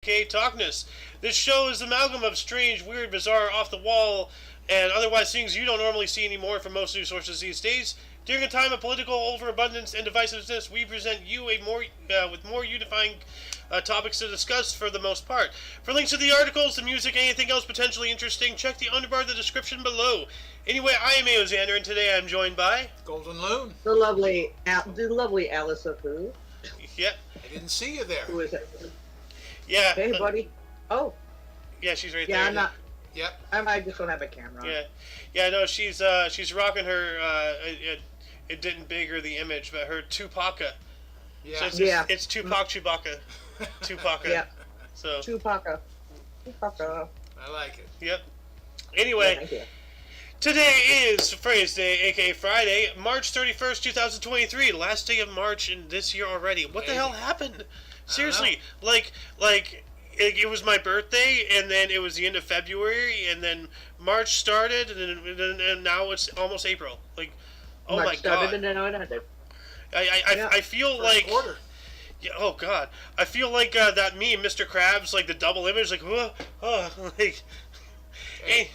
aka TOCNS. This show is an amalgam of strange, weird, bizarre, off-the-wall, and otherwise things you don't normally see anymore from most news sources these days. During a time of political overabundance and divisiveness, we present you with more unifying topics to discuss for the most part. For links to the articles, the music, anything else potentially interesting, check the underbar of the description below. Anyway, I am Aoxander, and today I'm joined by... Golden Loon. The lovely Alice of Who. Yep. I didn't see you there. Who is it? Yeah. Hey, buddy. Oh. Yeah, she's right Yeah, there. I'm not. Yep. I just don't have a camera on. Yeah. Yeah, no, she's rocking her, it didn't bigger the image, but her Tupaca. Yeah. So it's Tupac Chewbacca. Tupaca. Yeah. So. Tupaca. I like it. Yep. Yeah, Anyway, thank you. today is Phrase Day, aka Friday, March 31st, 2023, last day of March in this year already. What the hell happened? Seriously, like it was my birthday, and then it was the end of February, and then March started, and now it's almost April. Like, oh March my started god! and then it ended. I feel First like quarter. yeah, oh god, I feel like that meme, Mr. Krabs, like the double image, like like. Hey,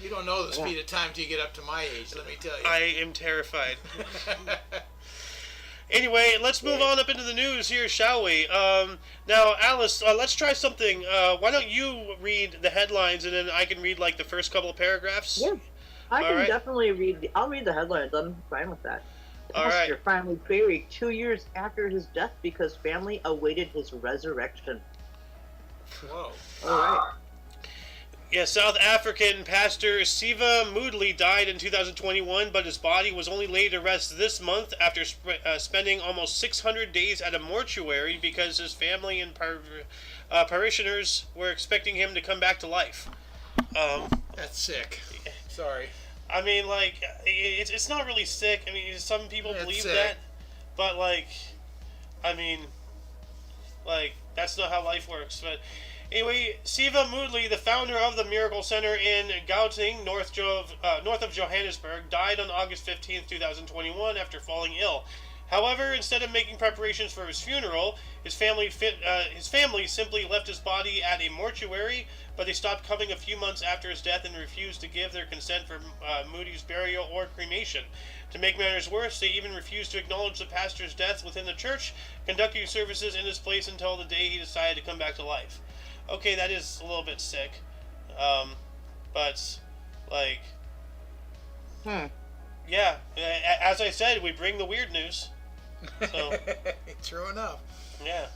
you don't know the speed of time till you get up to my age, let me tell you. I am terrified. Anyway, let's move on up into the news here, shall we? Now, Alice, let's try something. Why don't you read the headlines, and then I can read, like, the first couple of paragraphs? Yeah. I can Alright. definitely read. I'll read the headlines. I'm fine with that. All right. Pastor finally buried 2 years after his death because family awaited his resurrection. Whoa. All right. Yeah, South African pastor Siva Moodley died in 2021, but his body was only laid to rest this month after spending almost 600 days at a mortuary because his family and parishioners were expecting him to come back to life. That's sick. Sorry. I mean, like, it's not really sick. I mean, some people It's believe sick. that, but, like, I mean, like, that's not how life works. But anyway, Siva Moodley, the founder of the Miracle Center in Gauteng, north of Johannesburg, died on August 15th, 2021 after falling ill. However, instead of making preparations for his funeral, his family simply left his body at a mortuary, but they stopped coming a few months after his death and refused to give their consent for Moody's burial or cremation. To make matters worse, they even refused to acknowledge the pastor's death within the church, conducting services in his place until the day he decided to come back to life. Okay, that is a little bit sick, but, like, yeah, as I said, we bring the weird news. So, True enough. yeah.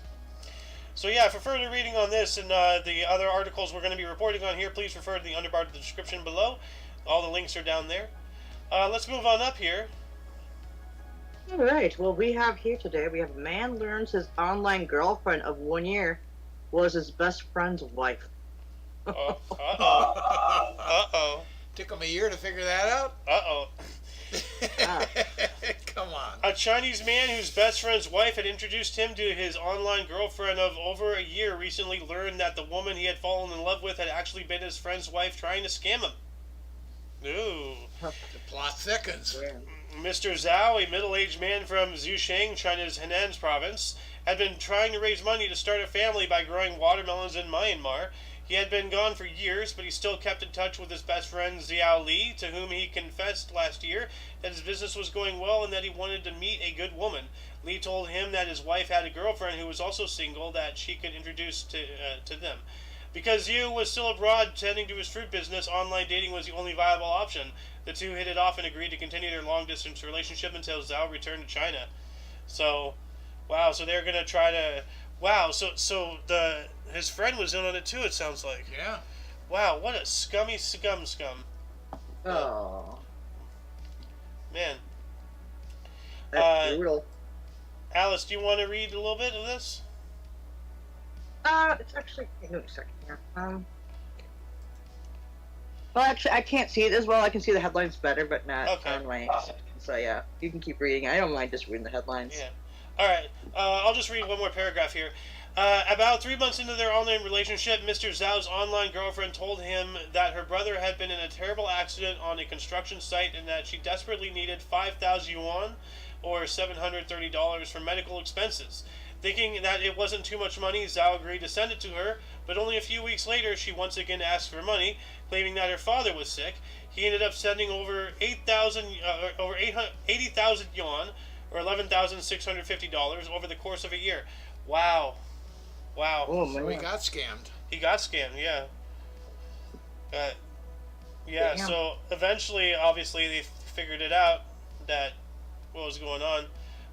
So yeah, for further reading on this and the other articles we're going to be reporting on here, please refer to the underbar of the description below. All the links are down there. Let's move on up here. All right. Well, we have man learns his online girlfriend of 1 year was his best friend's wife. Uh-oh. Took him a year to figure that out? Uh-oh. Come on. A Chinese man whose best friend's wife had introduced him to his online girlfriend of over a year recently learned that the woman he had fallen in love with had actually been his friend's wife trying to scam him. Ooh. The plot thickens. Yeah. Mr. Zhao, a middle-aged man from Zhucheng, China's Henan province, had been trying to raise money to start a family by growing watermelons in Myanmar. He had been gone for years, but he still kept in touch with his best friend Xiao Li, to whom he confessed last year that his business was going well and that he wanted to meet a good woman. Li told him that his wife had a girlfriend who was also single that she could introduce to them. Because Yu was still abroad tending to his fruit business, online dating was the only viable option. The two hit it off and agreed to continue their long-distance relationship until Zhao returned to China. So, wow, so they're going to try to... Wow, so his friend was in on it too, it sounds like. Yeah. Wow, what a scum. Oh. Man. That's brutal. Alice, do you want to read a little bit of this? It's actually. Hang on a second here. Well, actually, I can't see it as well. I can see the headlines better, but not Okay. on my. So yeah, you can keep reading. I don't mind just reading the headlines. Yeah. Alright, I'll just read one more paragraph here. About 3 months into their online relationship, Mr. Zhao's online girlfriend told him that her brother had been in a terrible accident on a construction site and that she desperately needed 5,000 yuan, or $730 for medical expenses. Thinking that it wasn't too much money, Zhao agreed to send it to her, but only a few weeks later she once again asked for money, claiming that her father was sick. He ended up sending over 80,000 yuan, or $11,650 over the course of a year. Wow. Wow. Oh man. So he got scammed. He got scammed, yeah. Yeah, Damn. so eventually, obviously, they figured it out that what was going on.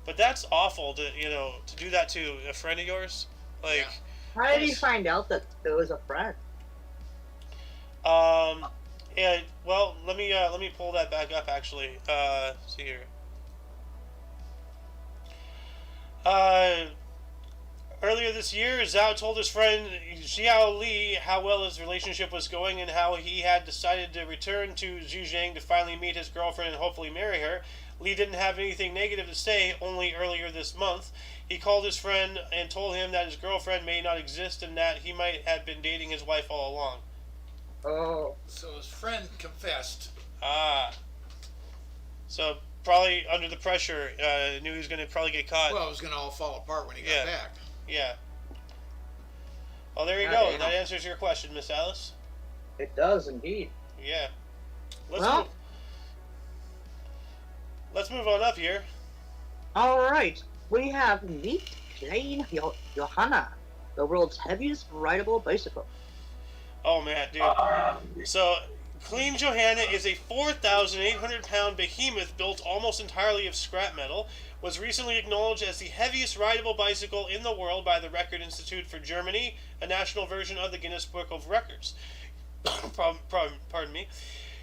But that's awful to to do that to a friend of yours. Like, Yeah. How did you find out that it was a friend? yeah. Well, let me pull that back up. Actually, see here. Earlier this year, Zhao told his friend Xiao Li how well his relationship was going and how he had decided to return to Zhejiang to finally meet his girlfriend and hopefully marry her. Li didn't have anything negative to say. Only earlier this month, he called his friend and told him that his girlfriend may not exist and that he might have been dating his wife all along. Oh. So his friend confessed. Ah. So probably under the pressure, knew he was going to probably get caught. Well, it was going to all fall apart when he got back. Yeah. Well, there you Ah, go. damn. That answers your question, Miss Alice. It does indeed. Yeah. Well- Let's move on up here. All right, we have Meet Jane Johanna, the world's heaviest rideable bicycle. Oh man, dude. So, Clean Johanna is a 4,800-pound behemoth built almost entirely of scrap metal. Was recently acknowledged as the heaviest rideable bicycle in the world by the Record Institute for Germany, a national version of the Guinness Book of Records. Pardon me.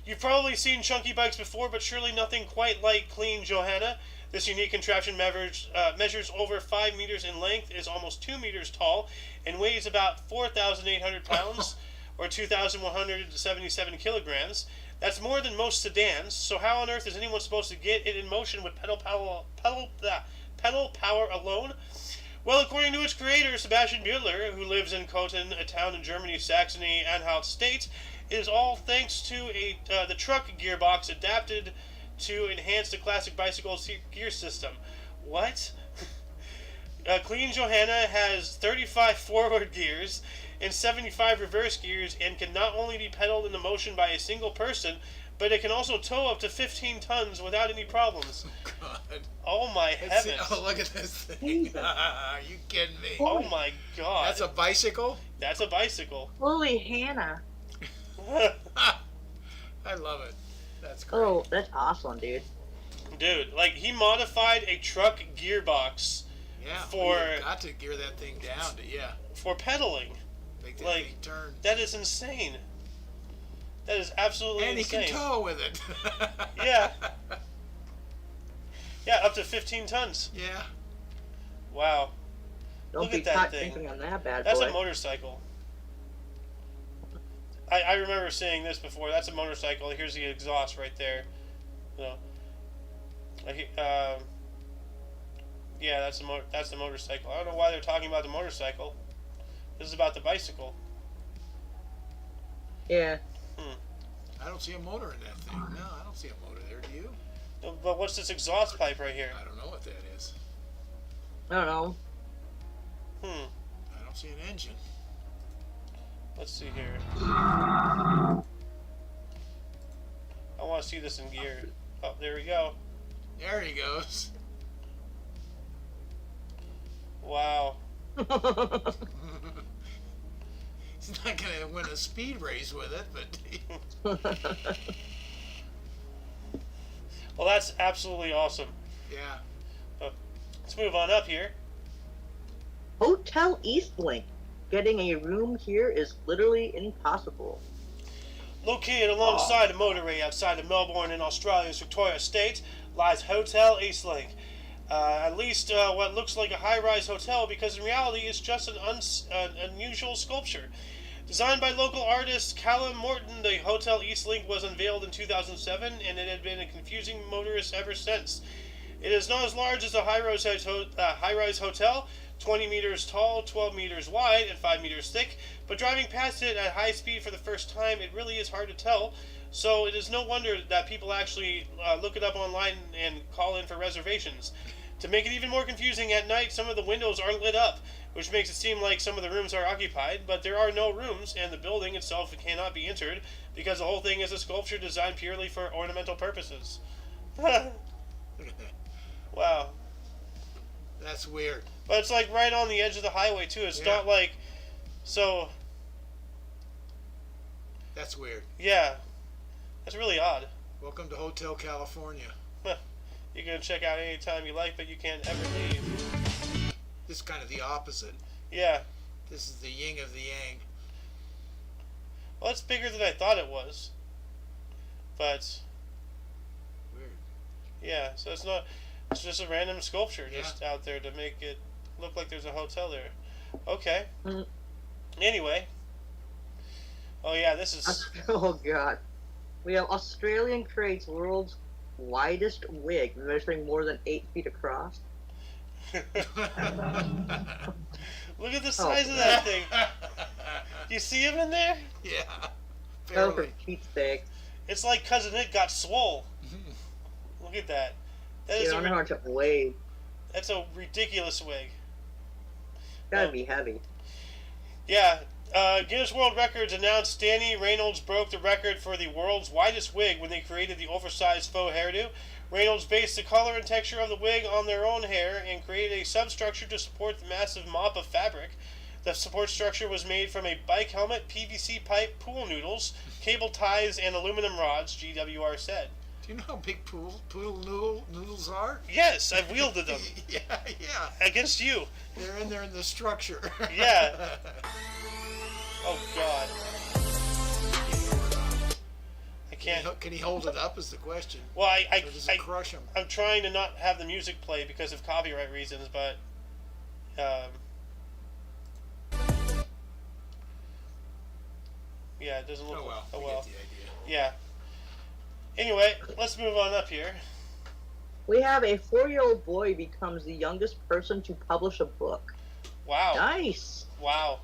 You've probably seen chunky bikes before, but surely nothing quite like Clean Johanna. This unique contraption measures over 5 meters in length, is almost 2 meters tall, and weighs about 4,800 pounds, or 2,177 kilograms. That's more than most sedans, so how on earth is anyone supposed to get it in motion with pedal power alone? Well, according to its creator, Sebastian Buehler, who lives in Kotten, a town in Germany's Saxony-Anhalt state, it is all thanks to the truck gearbox adapted to enhance the classic bicycle gear system. What? Clean Johanna has 35 forward gears and 75 reverse gears and can not only be pedaled into motion by a single person, but it can also tow up to 15 tons without any problems. Oh, God. Oh my Let's see- heavens. Oh, look at this thing. Are you kidding me? Oh my god. That's a bicycle? That's a bicycle. Holy Hannah. I love it. That's great. Oh, that's awesome, dude. Dude, like he modified a truck gearbox Yeah, for- well, you've got to gear that thing down to, for pedaling. make that Like, thing turn. That is insane. That is absolutely And he insane. can tow with it. Yeah. Yeah, up to 15 tons. Yeah. Wow. Don't Look be at that caught thing. thinking on that bad That's boy. a motorcycle. I remember seeing this before. That's a motorcycle. Here's the exhaust right there. So, yeah, that's the motorcycle. I don't know why they're talking about the motorcycle. This is about the bicycle. Yeah. I don't see a motor in that thing. No, I don't see a motor there. Do you? But what's this exhaust pipe right here? I don't know what that is. I don't know. I don't see an engine. Let's see here. I want to see this in gear. Oh, there we go. There he goes. Wow. He's not going to win a speed race with it, but Well, that's absolutely awesome. yeah. Let's move on up here. Hotel Eastlink. Getting a room here is literally impossible. Located alongside a motorway outside of Melbourne in Australia's Victoria State lies Hotel Eastlink. At least what looks like a high-rise hotel, because in reality it's just an unusual sculpture. Designed by local artist Callum Morton, the Hotel Eastlink was unveiled in 2007, and it had been a confusing motorist ever since. It is not as large as a high-rise hotel, 20 meters tall, 12 meters wide, and 5 meters thick, but driving past it at high speed for the first time, it really is hard to tell. So it is no wonder that people actually look it up online and call in for reservations. To make it even more confusing, at night some of the windows are lit up, which makes it seem like some of the rooms are occupied, but there are no rooms, and the building itself cannot be entered, because the whole thing is a sculpture designed purely for ornamental purposes. Wow. That's weird. But it's like right on the edge of the highway, too. It's not like... So... That's weird. Yeah. That's really odd. Welcome to Hotel California. You can check out any time you like, but you can't ever leave. This is kind of the opposite. Yeah. This is the yin of the yang. Well, it's bigger than I thought it was. But... Weird. Yeah, so it's not... It's just a random sculpture just out there to make it look like there's a hotel there. Okay. Anyway. Oh, yeah, this is... Oh, God. We have Australian creates world's widest wig, measuring more than 8 feet across. Look at the size of that thing. You see him in there? Yeah. Oh, for Pete's sake. It's like Cousin Nick got swole. Look at that. That is I don't know how much it weighs. That's a ridiculous wig. Gotta be heavy. Yeah. Guinness World Records announced Danny Reynolds broke the record for the world's widest wig when they created the oversized faux hairdo. Reynolds based the color and texture of the wig on their own hair and created a substructure to support the massive mop of fabric. The support structure was made from a bike helmet, PVC pipe, pool noodles, cable ties, and aluminum rods, GWR said. Do you know how big pool noodles are? Yes, I've wielded them. Yeah. Against you. They're in there in the structure. Yeah. Oh, God. I can't... Can he hold it up is the question. Well, Or does it crush him? I'm trying to not have the music play because of copyright reasons, but... yeah, it doesn't look... Oh, well. Oh, We well. get the idea. Yeah. Anyway, let's move on up here. We have a 4-year-old boy becomes the youngest person to publish a book. Wow. Nice. Wow.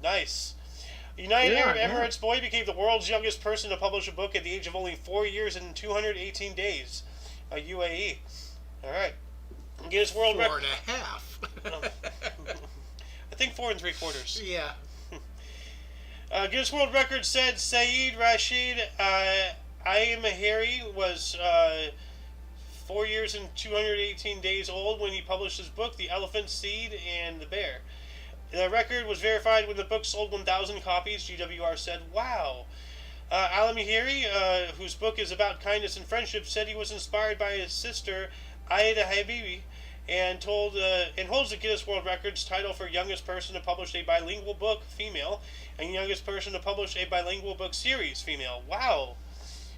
Nice. United Arab Emirates boy became the world's youngest person to publish a book at the age of only 4 years and 218 days. UAE. All right. Guinness World Record. 4.5. I think 4 3/4. Yeah. Guinness World Record said Saeed Rashid Ayamahiri was 4 years and 218 days old when he published his book, The Elephant Seed and the Bear. The record was verified when the book sold 1,000 copies, GWR said. Wow. Alamihiri, whose book is about kindness and friendship, said he was inspired by his sister, Aida Habibi, and holds the Guinness World Records title for youngest person to publish a bilingual book, female, and youngest person to publish a bilingual book series, female. Wow.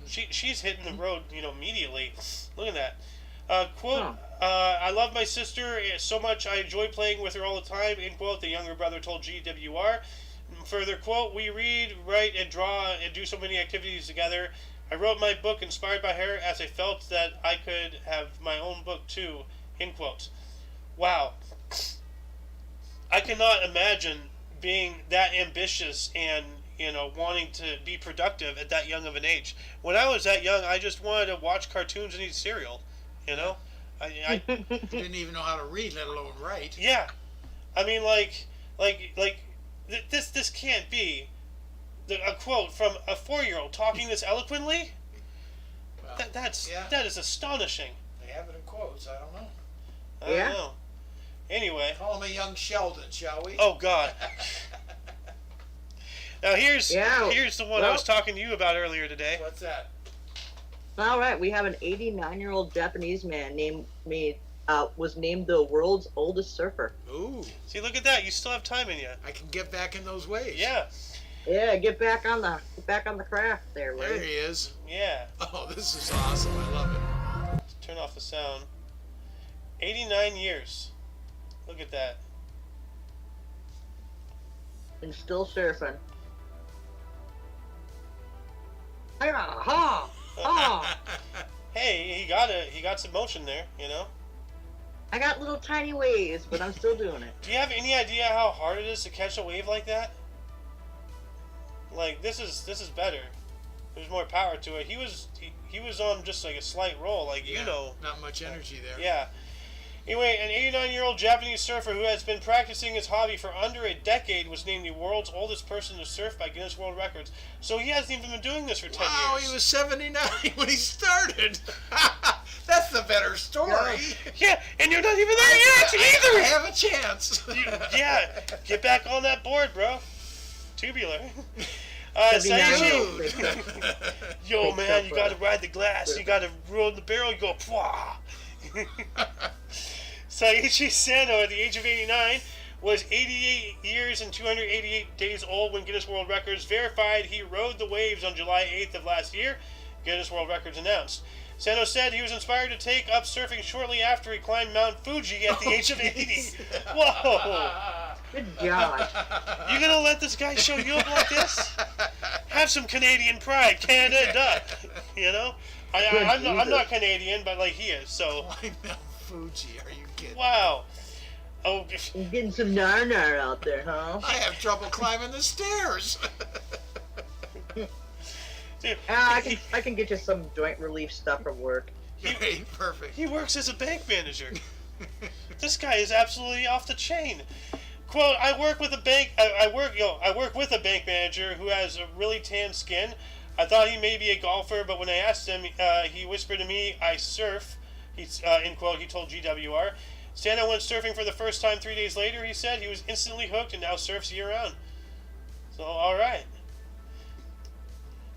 She's hitting the road, immediately. Look at that. Quote, I love my sister so much I enjoy playing with her all the time, end quote, the younger brother told GWR. Further quote, we read, write, and draw and do so many activities together. I wrote my book inspired by her as I felt that I could have my own book too, end quote. Wow. I cannot imagine being that ambitious and wanting to be productive at that young of an age. When I was that young, I just wanted to watch cartoons and eat cereal. I Didn't even know how to read, let alone write. Yeah, I mean, this can't be a quote from a 4-year-old talking this eloquently. Well, that is astonishing. They have it in quotes. I don't know. I don't know. Anyway, call him a young Sheldon, shall we? Oh God. Now here's the one I was talking to you about earlier today. What's that? All right, we have an 89-year-old Japanese man was named the world's oldest surfer. Ooh. See, look at that. You still have time in you. I can get back in those waves. Yeah. Yeah, get back on the craft there, Ray. There he is. Yeah. Oh, this is awesome. I love it. Let's turn off the sound. 89 years. Look at that. And still surfing. Ha! Hey, he got some motion there, I got little tiny waves, but I'm still doing it. Do you have any idea how hard it is to catch a wave like that? Like, this is better. There's more power to it. He was on just like a slight roll, like Not much energy there. Yeah. Anyway, an 89-year-old Japanese surfer who has been practicing his hobby for under a decade was named the world's oldest person to surf by Guinness World Records. So he hasn't even been doing this for 10 years. Wow, he was 79 when he started. That's the better story. Yeah, and you're not even there yet either. I have a chance. Yeah, get back on that board, bro. Tubular. Yo, man, you gotta ride the glass. You gotta roll the barrel. You go, pwah. Saiichi Sano, at the age of 89, was 88 years and 288 days old when Guinness World Records verified he rode the waves on July 8th of last year, Guinness World Records announced. Sano said he was inspired to take up surfing shortly after he climbed Mount Fuji at the age of 80. Whoa! Good God. You gonna let this guy show you up like this? Have some Canadian pride, Canada. You know, I'm not Canadian, but like he is. So. Climb Mount Fuji? Are you kidding? Wow. Oh. You're getting some nar out there, huh? I have trouble climbing the stairs. Dude, I can get you some joint relief stuff from work. Hey, perfect. He works as a bank manager. This guy is absolutely off the chain. Quote, I work with a bank with a bank manager who has a really tan skin. I thought he may be a golfer, but when I asked him, he whispered to me, I surf. He's end quote, he told GWR. Santa went surfing for the first time 3 days later, he said. He was instantly hooked and now surfs year-round. So, alright.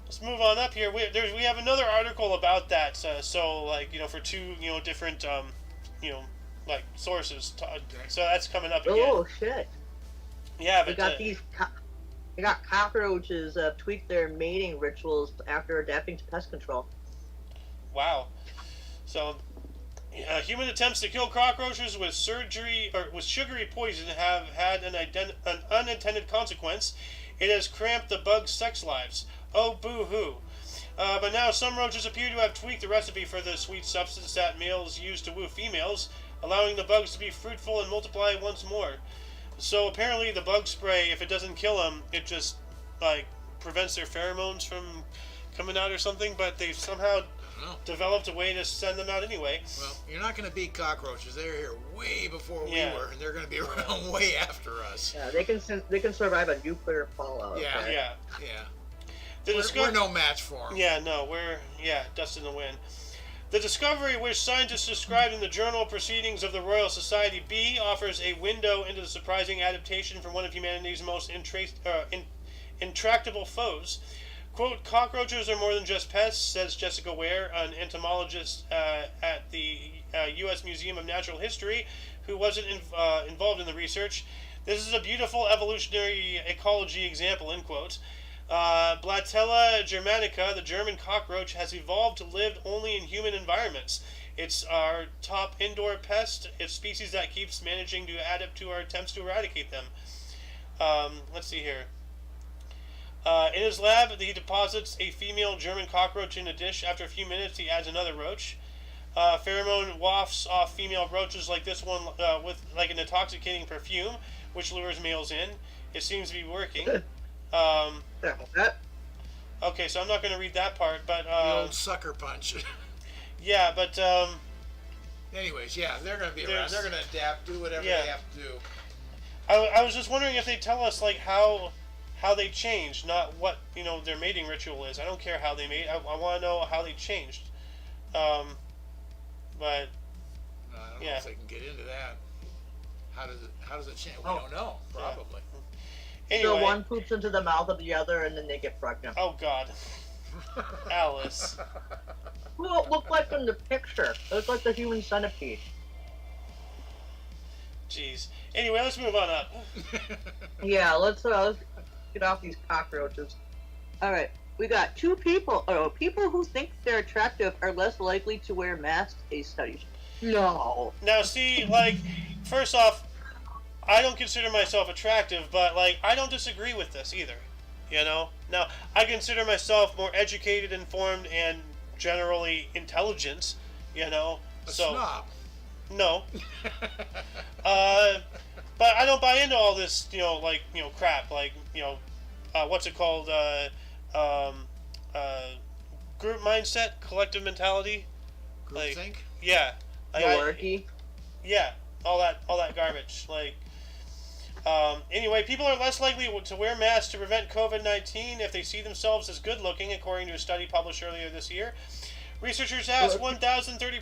Let's move on up here. We have another article about that. So like, for two, different, like sources. So that's coming up again. Oh shit! Yeah, but we got we got cockroaches tweak their mating rituals after adapting to pest control. Wow. So, human attempts to kill cockroaches with sugary poison have had an unintended consequence. It has cramped the bug's sex lives. Oh, boo-hoo. But now some roaches appear to have tweaked the recipe for the sweet substance that males use to woo females, allowing the bugs to be fruitful and multiply once more. So apparently the bug spray, if it doesn't kill them, it just, prevents their pheromones from coming out or something, but they've somehow developed a way to send them out anyway. Well, you're not going to beat cockroaches. They're here way before we were, and they're going to be around way after us. Yeah, they can survive a nuclear fallout. Yeah, right? yeah. We're no match for them. Yeah, no, dust in the wind. The discovery, which scientists described in the Journal Proceedings of the Royal Society B, offers a window into the surprising adaptation from one of humanity's most intractable foes. Quote, cockroaches are more than just pests, says Jessica Ware, an entomologist at the U.S. Museum of Natural History, who wasn't involved in the research. This is a beautiful evolutionary ecology example, end quote. Blatella germanica, the German cockroach, has evolved to live only in human environments. It's our top indoor pest. It's a species that keeps managing to add up to our attempts to eradicate them. Let's see here. In his lab, he deposits a female German cockroach in a dish. After a few minutes, he adds another roach. Pheromone wafts off female roaches like this one with like an intoxicating perfume, which lures males in. It seems to be working. Okay, so I'm not going to read that part, but the old sucker punch. Yeah, but anyways, yeah, they're going to be around. They're going to adapt, do whatever they have to do. I was just wondering if they tell us how they changed, not what their mating ritual is. I don't care how they mate. I want to know how they changed. But I don't know if they can get into that. How does it change? We don't know. Probably. Anyway, so one poops into the mouth of the other, and then they get pregnant. Oh God, Alice. Well, it looked like in the picture. It looked like the human centipede. Jeez. Anyway, let's move on up. Yeah, let's get off these cockroaches. All right, we got people who think they're attractive are less likely to wear masks. A study. No. Now, see, first off, I don't consider myself attractive, but I don't disagree with this either. Now, I consider myself more educated, informed, and generally intelligent. A snob. No. But I don't buy into all this, crap. What's it called? Group mindset, collective mentality. Groupthink? Yeah. Malarkey. Yeah, all that garbage. Like, anyway, people are less likely to wear masks to prevent COVID-19 if they see themselves as good looking, according to a study published earlier this year. Researchers asked 1,030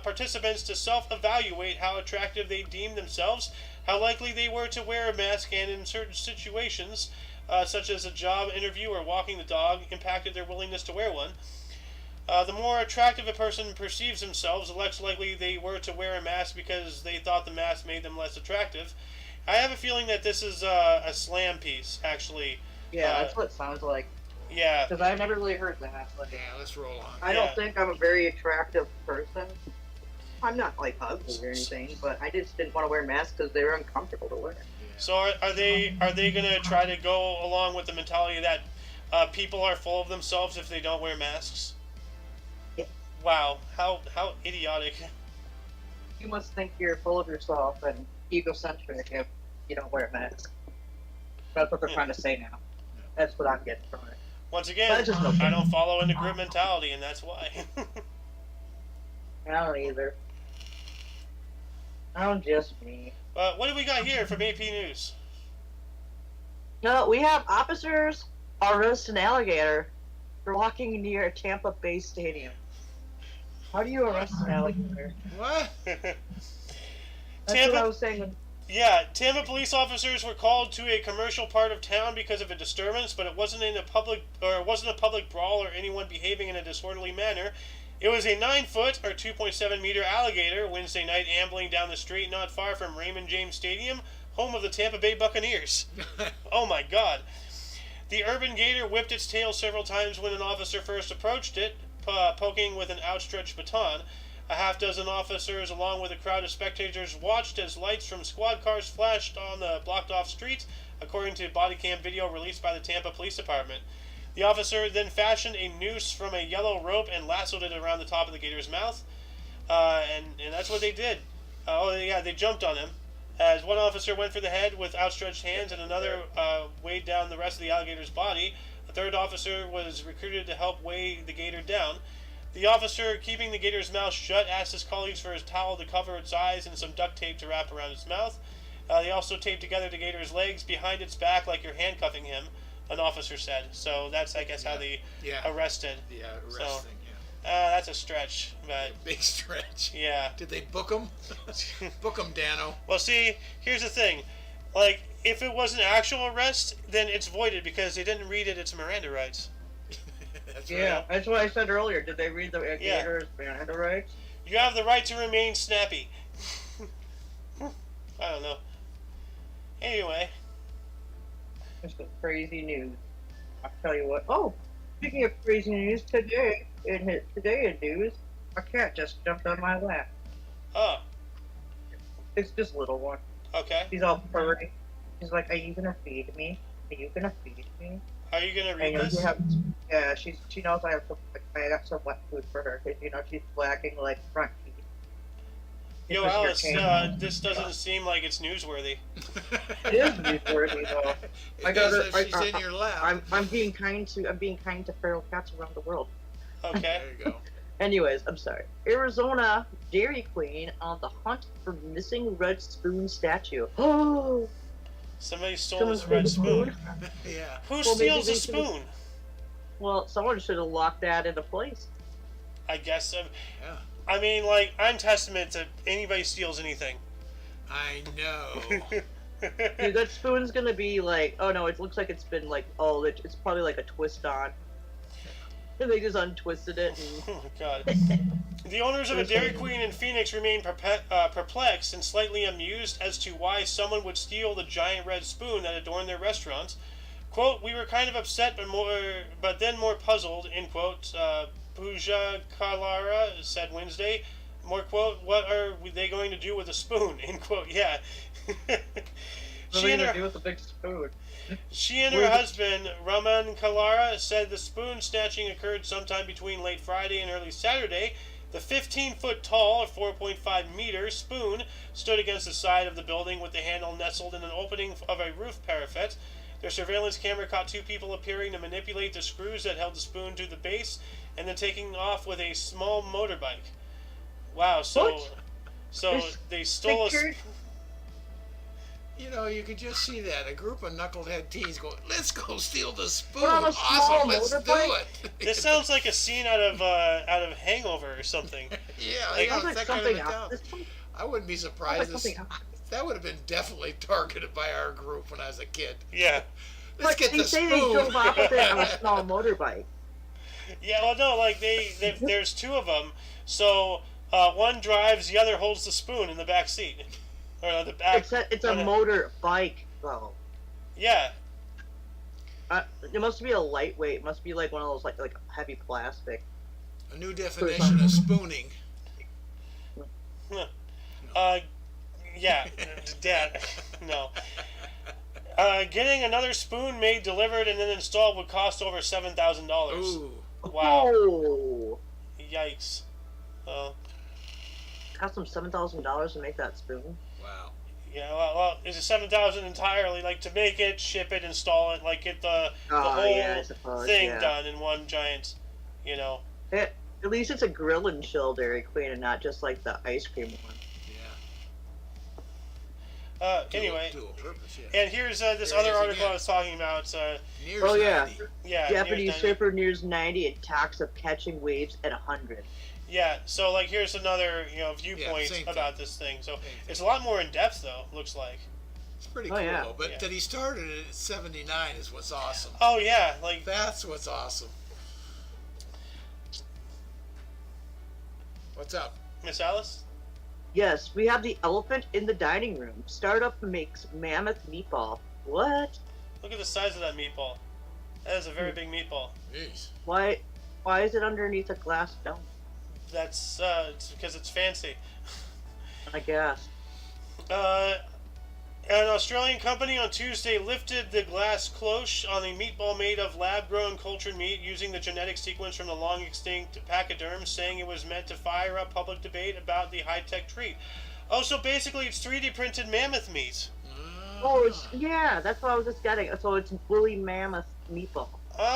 participants to self-evaluate how attractive they deemed themselves, how likely they were to wear a mask, and in certain situations, such as a job interview or walking the dog, impacted their willingness to wear one. The more attractive a person perceives themselves, the less likely they were to wear a mask because they thought the mask made them less attractive. I have a feeling that this is a slam piece, actually. Yeah, that's what it sounds like. Yeah. Because I never really heard that. But Yeah, let's roll on. I don't think I'm a very attractive person. I'm not like ugly or anything, but I just didn't want to wear masks because they were uncomfortable to wear. Yeah. So are they gonna try to go along with the mentality that people are full of themselves if they don't wear masks? Yeah. Wow, how idiotic. You must think you're full of yourself and egocentric if you don't wear a mask. That's what they're trying to say now. That's what I'm getting from it. Once again, I don't follow into group mentality, and that's why. I don't either. I don't just me. What do we got here from AP News? No, we have officers arrest an alligator for walking near a Tampa Bay stadium. How do you arrest an alligator? What? That's what I was saying. Yeah, Tampa police officers were called to a commercial part of town because of a disturbance, but it wasn't a public brawl or anyone behaving in a disorderly manner. It was a 9-foot or 2.7 meter alligator Wednesday night ambling down the street not far from Raymond James Stadium, home of the Tampa Bay Buccaneers. Oh my God. The urban gator whipped its tail several times when an officer first approached it, poking with an outstretched baton. A half-dozen officers, along with a crowd of spectators, watched as lights from squad cars flashed on the blocked-off streets, according to body cam video released by the Tampa Police Department. The officer then fashioned a noose from a yellow rope and lassoed it around the top of the gator's mouth, and that's what they did. They jumped on him, as one officer went for the head with outstretched hands, and another weighed down the rest of the alligator's body. A third officer was recruited to help weigh the gator down. The officer, keeping the gator's mouth shut, asked his colleagues for his towel to cover its eyes and some duct tape to wrap around its mouth. They also taped together the gator's legs behind its back like you're handcuffing him, an officer said. So that's, I guess, how they arrested. Yeah, arresting, that's a stretch. But big stretch. Yeah. Did they book him? Book him, Dano. Well, see, here's the thing. Like, if it was an actual arrest, then it's voided because they didn't read it its Miranda rights. That's Yeah, right. that's what I said earlier. Did they read the gator's Miranda rights? You have the right to remain snappy. I don't know. Anyway. That's some crazy news. I'll tell you what. Oh, speaking of crazy news, today in news, a cat just jumped on my lap. Oh, It's just a little one. okay. She's all furry. She's like, "Are you gonna feed me? Are you gonna feed me?" Are you gonna I read know this? you have. Yeah, she knows I have some. Like, I got some wet food for her because she's lacking like front teeth. Yo, Because Alice, you're this doesn't seem like it's newsworthy. It is newsworthy though. I got her. She's in your lap. I'm being kind to feral cats around the world. Okay. There you go. Anyways, I'm sorry. Arizona Dairy Queen on the hunt for missing red spoon statue. Oh, Somebody stole this red spoon. Yeah. Who Well, steals maybe a they spoon? well, someone should have locked that into place. I guess. Yeah. I mean, like, I'm testament to anybody steals anything. I know. Dude, that spoon's gonna be like, oh no, it looks like it's been like, oh, it's probably like a twist on. And they just untwisted it. And... Oh my God. The owners of a Dairy Queen in Phoenix remain perplexed and slightly amused as to why someone would steal the giant red spoon that adorned their restaurants. Quote, "We were kind of upset, but then more puzzled," end quote. Pooja Kalara said Wednesday. More quote, "What are they going to do with a spoon?" End quote. Yeah. What are they gonna do with the big spoon? She and her husband, Raman Kalara, said the spoon snatching occurred sometime between late Friday and early Saturday. The 15-foot tall, or 4.5 meter spoon stood against the side of the building with the handle nestled in an opening of a roof parapet. Their surveillance camera caught two people appearing to manipulate the screws that held the spoon to the base and then taking off with a small motorbike. Wow, so... What? So they stole picture- You know, you could just see that. A group of knucklehead teens go, let's go steal the spoon. Put on a small Awesome, let's do motorbike. it. This sounds like a scene out of Hangover or something. Yeah, Like- yeah, Sounds it's like that kind of something a else. town. This sounds I wouldn't be like surprised. something else. That would have been definitely targeted by our group when I was a kid. Yeah. Let's But get they the say spoon. they drove off with it on a small motorbike. Yeah, well, no, like there's two of them. So one drives, the other holds the spoon in the back seat, or the back. It's a motorbike though. Yeah, It must be a lightweight. It must be like one of those like heavy plastic. A new definition of spooning. yeah, Dad, no. Getting another spoon made, delivered, and then installed would cost over $7,000. Ooh. Wow! Oh, Yikes! cost them $7,000 to make that spoon. Wow. Yeah, well, is it $7,000 entirely? Like to make it, ship it, install it, like get the whole Yeah, I suppose, thing yeah. done in one giant, you know. At least it's a grill and chill Dairy Queen and not just like the ice cream one. Yeah. Anyway, Dual purpose, yeah. and here's this There it other is article again. I was talking about. Nears Oh, yeah. 90. Yeah, Japanese nears 90. surfer nears 90 and talks of catching waves at 100. Yeah, so like here's another viewpoint same thing. about this thing. So Same thing. it's a lot more in depth though. Looks like. It's pretty Oh, cool, yeah. though. But Yeah. that he started it at 79 is what's awesome. Oh yeah, like That's what's awesome. What's up? Miss Alice. Yes, we have the elephant in the dining room. Startup makes mammoth meatball. What? Look at the size of that meatball. That is a very big meatball. Jeez. Why is it underneath a glass dome? That's it's because it's fancy. I guess. An Australian company on Tuesday lifted the glass cloche on the meatball made of lab-grown cultured meat using the genetic sequence from the long-extinct pachyderm, saying it was meant to fire up public debate about the high-tech treat. Oh, so basically it's 3D printed mammoth meat. Oh, yeah, that's what I was just getting. So it's woolly mammoth meatball.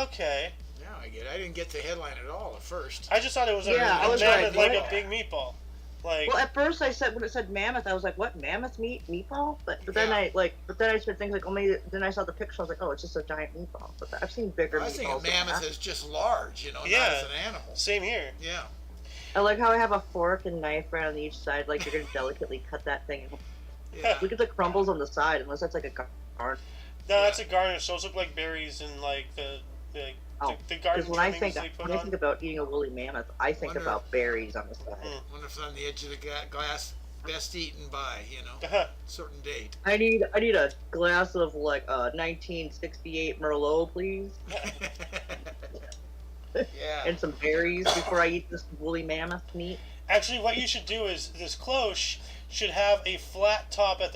Okay. Now I get it. I didn't get the headline at all at first. I just thought it was a, Yeah, I a was mammoth, like, like what? a big meatball. Like, Well, at first I said when it said mammoth, I was like, "What mammoth meatball?" But then Yeah. I started thinking like, "Oh, maybe." Then I saw the picture. I was like, "Oh, it's just a giant meatball." But I've seen bigger I think meatballs. a than mammoth that. is just large, not Yeah. as an animal. same here. Yeah. I like how I have a fork and knife right on each side, like you're gonna delicately cut that thing. Yeah. Look at the crumbles on the side, unless that's like a garden. No, that's a garnish. Those look like berries and like the Oh, the garden Because when I trimmings think they put when I on. think about eating a woolly mammoth, I think Wonder- about berries on the side. Mm. Wonder if it's on the edge of the glass, best eaten by, certain date. I need a glass of like 1968 Merlot, please, Yeah. and some berries before I eat this woolly mammoth meat. Actually, what you should do is this cloche should have a flat top at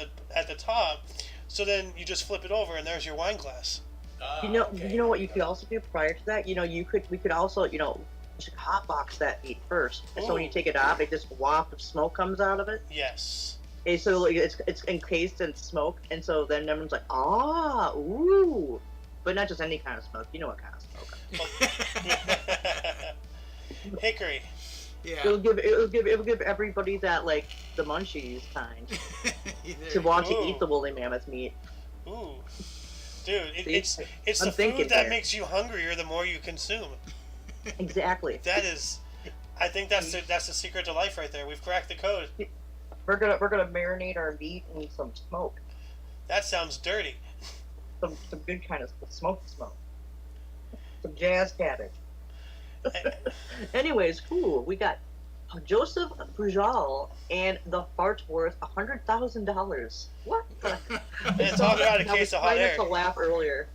the top, so then you just flip it over and there's your wine glass. You know, okay. you know what you could also do prior to that. We could also, you should hotbox that meat first. And so when you Ooh. take it off, it just waft of smoke comes out of it. Yes. And so like, it's encased in smoke, and so then everyone's like, ooh, but not just any kind of smoke. You know what kind of smoke? Hickory. Yeah. It'll give everybody that like the munchies kind There to you want to Ooh. eat the woolly mammoth meat. Ooh. Dude, See, it's I'm the thinking food that there. makes you hungrier the more you consume. Exactly. That is, I think that's the secret to life right there. We've cracked the code. We're gonna marinate our meat in some smoke, That sounds dirty. some good kind of smoke, some jazz cabbage. Anyways, cool. We got Joseph Pujol and the fart worth $100,000. What? The? And talk about a I case was of hot trying air. not to laugh earlier.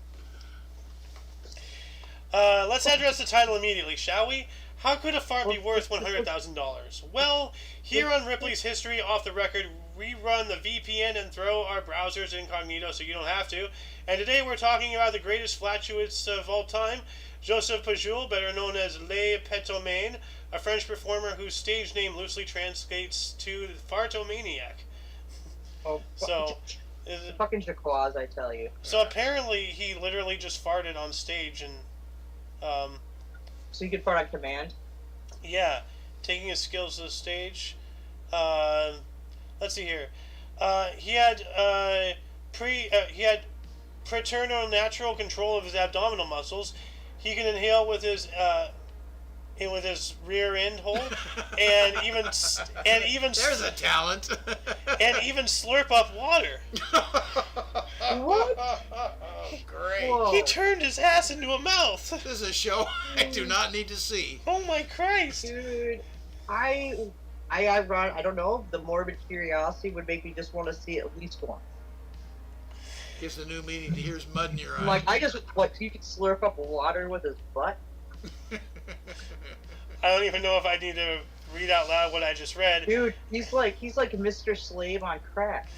Let's address the title immediately, shall we? How could a fart be worth $100,000? Well, here on Ripley's History Off the Record, we run the VPN and throw our browsers incognito so you don't have to. And today we're talking about the greatest flatulence of all time, Joseph Pujol, better known as Le Petomane, a French performer whose stage name loosely translates to Fartomaniac. Oh, So, fucking Jaquaz, I tell you. so apparently he literally just farted on stage and, So you can fart on command. yeah, taking his skills to the stage. let's see here. He had he had preternatural control of his abdominal muscles. He can inhale with his rear end hole, and even there's a talent. and even slurp up water. What? Great. Whoa. He turned his ass into a mouth. This is a show I do not need to see. Oh my Christ! Dude, I don't know. The morbid curiosity would make me just want to see it at least once. Gives a new meaning to here's mud in your eye. Like, you could slurp up water with his butt? I don't even know if I need to read out loud what I just read. Dude, he's like Mr. Slave on crack.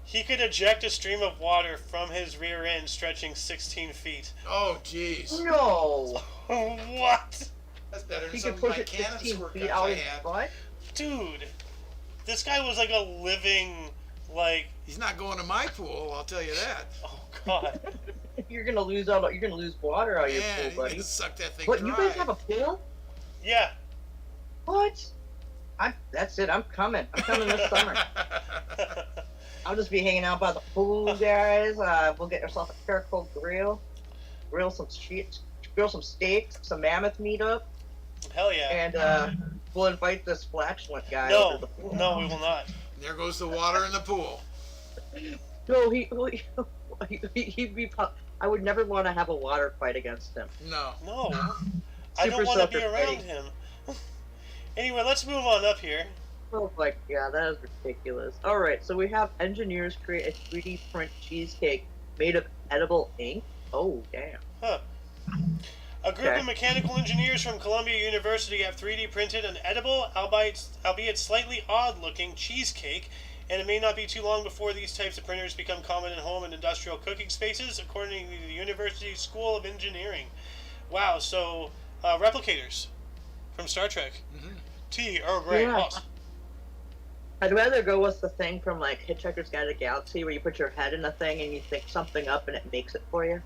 He could eject a stream of water from his rear end stretching 16 feet. Oh, jeez. No! What? That's better than He some could of my push it cannon 16 squirt feet guns out I his had. butt? Dude, this guy was like a living, like... He's not going to my pool, I'll tell you that. Oh, God. You're gonna lose water out of your Man, pool, he's buddy. gonna suck that thing What, dry. you guys have a pool? Yeah. What? That's it, I'm coming. I'm coming this summer. I'll just be hanging out by the pool, guys. We'll get ourselves a charcoal grill. Grill some steaks, some mammoth meat up. Hell yeah. And we'll invite this flatulent guy over No, to the pool. no, we will not. There goes the water in the pool. No, he'd be. I would never want to have a water fight against him. No. No. I don't Super want to be soaker around fighting. him. Anyway, let's move on up here. Oh my god, that is ridiculous. Alright, so we have engineers create a 3D print cheesecake made of edible ink. Oh, damn. Huh. A group Okay. of mechanical engineers from Columbia University have 3D printed an edible, albeit slightly odd-looking, cheesecake, and it may not be too long before these types of printers become common in home and industrial cooking spaces, according to the University School of Engineering. Wow, so replicators from Star Trek. Mm-hmm. T. Earl Grey. Yeah. Awesome. I'd rather go with the thing from like Hitchhiker's Guide to the Galaxy where you put your head in a thing and you think something up and it makes it for you.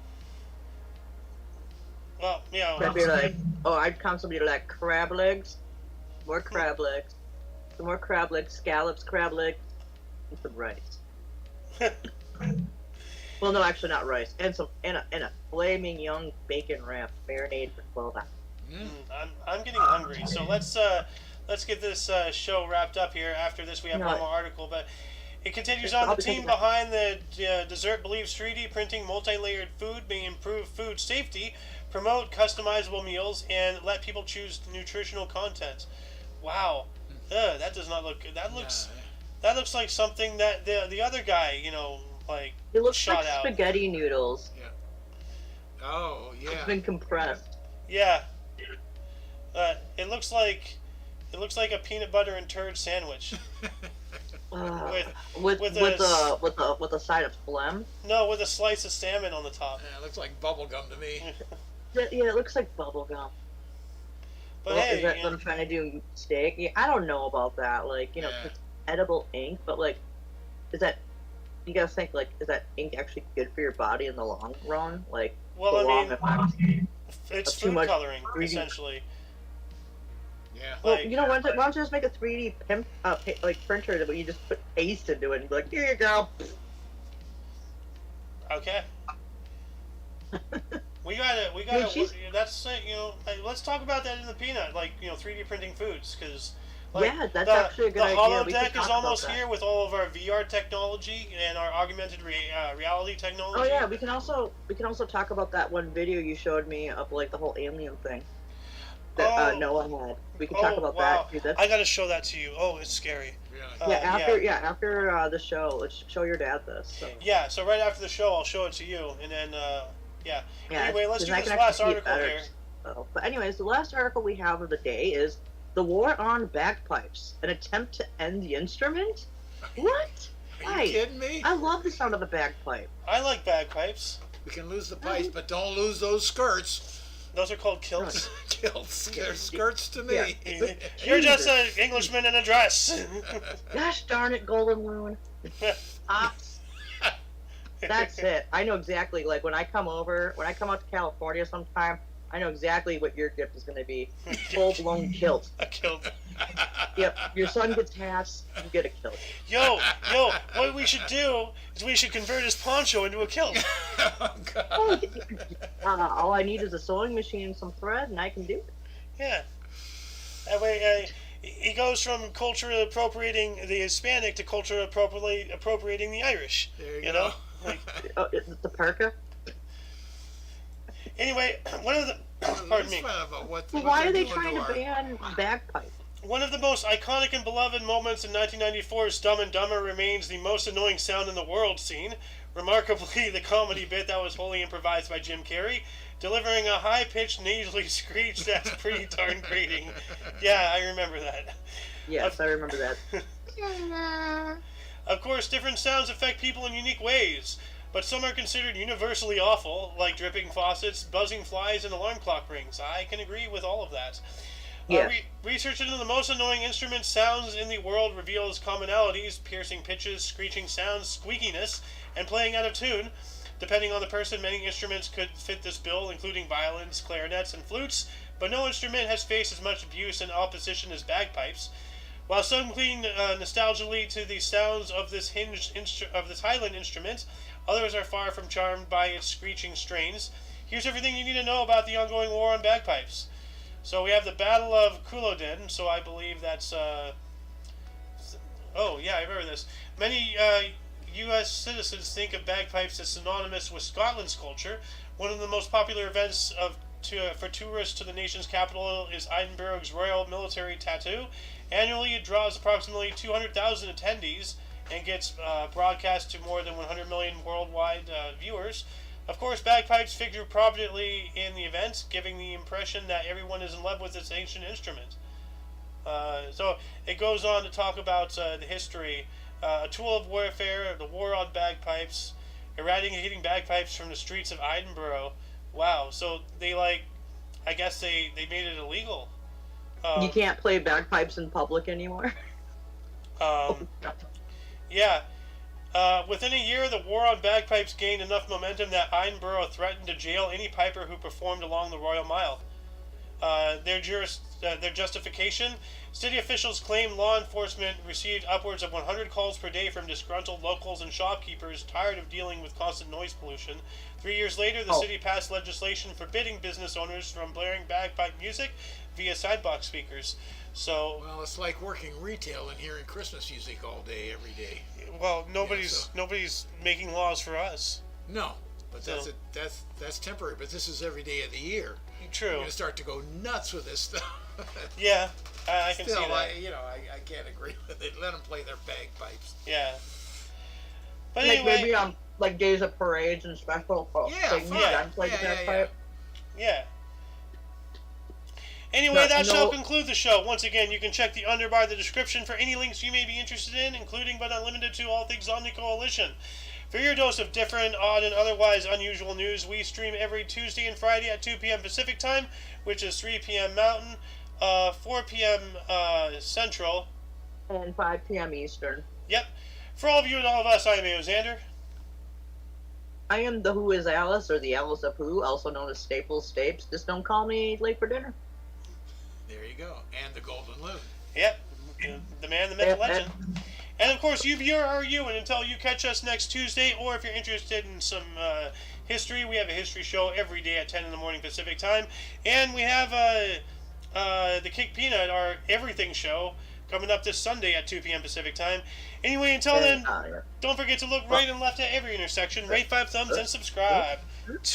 Well, you know, I'd be like, I'd constantly be like crab legs, more crab legs, some more crab legs, scallops, crab legs, and some rice. Well, no, actually not rice, and a flaming young bacon wrap marinade for 12 hours. I'm getting hungry, so let's get this show wrapped up here. After this, we have one more article, but it continues on. The team behind the dessert believes 3D printing multi-layered food may improve food safety, promote customizable meals, and let people choose nutritional content. Wow, that does not look good. That looks like something that the other guy, like It looks shot like out. spaghetti noodles. Yeah. Oh, yeah. It's been compressed. Yeah. It looks like a peanut butter and turd sandwich. With with a side of phlegm. No, with a slice of salmon on the top. Yeah, it looks like bubble gum to me. Yeah, it looks like bubble gum. But Well, hey, is that what I'm trying to do? Steak? Yeah, I don't know about that. Like, Yeah. it's edible ink, but like, is that? You gotta think like, is that ink actually good for your body in the long run? Like, well, the I long mean, effects? it's too food much coloring 3D. essentially. Yeah. Well, Like, why don't you just make a 3D printer that you just put paste into it and be like, here you go. Okay. We gotta. Dude, she's- That's like, let's talk about that in the peanut, 3D printing foods, because. Yeah, that's actually a good idea. The We could holodeck talk is about almost that. here with all of our VR technology and our augmented reality technology. Oh yeah, we can also talk about that one video you showed me of like the whole alien thing that Noah had. We can talk about that too. That's, I gotta show that to you. Oh, it's scary. Really? after the show, let's show your dad this. So. Yeah, so right after the show, I'll show it to you, and then yeah. Anyway, let's do I this can last actually see it article better. here. So, but anyways, the last article we have of the day is the war on bagpipes, an attempt to end the instrument. What? Are you kidding me? I love the sound of a bagpipe. I like bagpipes. We can lose the pipes, but don't lose those skirts. Those are called kilts. Kilts. They're skirts to me. Yeah. You're just an Englishman in a dress. Gosh darn it, Golden Moon. Ops. That's it. I know exactly. Like when I come out to California sometime, I know exactly what your gift is going to be. Full blown kilt. A kilt. Yep, your son gets hats, you get a kilt. Yo, what we should do is we should convert his poncho into a kilt. Oh, God. All I need is a sewing machine and some thread, and I can do it. Yeah. That way, he goes from culturally appropriating the Hispanic to culturally appropriating the Irish. There you know? Like, The parka? anyway, one of the... Pardon me. Why are they trying to ban bagpipes? One of the most iconic and beloved moments in 1994's Dumb and Dumber remains the most annoying sound in the world scene. Remarkably, the comedy bit that was wholly improvised by Jim Carrey, delivering a high-pitched nasally screech that's pretty darn grating. Yeah, I remember that. Yes, I remember that. Of course, different sounds affect people in unique ways, but some are considered universally awful, like dripping faucets, buzzing flies, and alarm clock rings. I can agree with all of that. Yes. Research into the most annoying instrument sounds in the world reveals commonalities: piercing pitches, screeching sounds, squeakiness, and playing out of tune. Depending on the person, many instruments could fit this bill, including violins, clarinets, and flutes, but no instrument has faced as much abuse and opposition as bagpipes. While some cling nostalgically to the sounds of this Highland instrument, others are far from charmed by its screeching strains. Here's everything you need to know about the ongoing war on bagpipes. So we have the Battle of Culloden, so I believe that's... Oh, yeah, I remember this. Many U.S. citizens think of bagpipes as synonymous with Scotland's culture. One of the most popular events for tourists to the nation's capital is Edinburgh's Royal Military Tattoo. Annually, it draws approximately 200,000 attendees and gets broadcast to more than 100 million worldwide viewers. Of course, bagpipes figure prominently in the event, giving the impression that everyone is in love with this ancient instrument. So it goes on to talk about the history. A tool of warfare, the war on bagpipes, eradicating bagpipes from the streets of Edinburgh. Wow, so they I guess they made it illegal. You can't play bagpipes in public anymore? Yeah. Within a year, the war on bagpipes gained enough momentum that Edinburgh threatened to jail any piper who performed along the Royal Mile. Their justification: city officials claim law enforcement received upwards of 100 calls per day from disgruntled locals and shopkeepers tired of dealing with constant noise pollution. 3 years later, the city passed legislation forbidding business owners from blaring bagpipe music via sidewalk speakers. So, well, it's like working retail and hearing Christmas music all day, every day. Well, nobody's making laws for us. No, but that's temporary. But this is every day of the year. True. We're gonna start to go nuts with this stuff. Yeah, I can see that. I can't agree with it. Let them play their bagpipes. Yeah. But like anyway, maybe on days of parades and special things. Yeah. Anyway, that shall conclude the show. Once again, you can check the underbar of the description for any links you may be interested in, including but not limited to all things Omni Coalition. For your dose of different, odd, and otherwise unusual news, we stream every Tuesday and Friday at 2 p.m. Pacific Time, which is 3 p.m. Mountain, 4 p.m. Central, and 5 p.m. Eastern. Yep. For all of you and all of us, I am Xander. I am the Who is Alice, or the Alice of Who, also known as Staples Stapes. Just don't call me late for dinner. There you go. And the Golden Loon. Yep. The man, the myth, the legend. And of course, you viewer are you, and until you catch us next Tuesday, or if you're interested in some history, we have a history show every day at 10 in the morning Pacific Time. And we have the Kick Peanut, our everything show, coming up this Sunday at 2 p.m. Pacific Time. Anyway, until then, don't forget to look right and left at every intersection, rate 5 thumbs, and subscribe.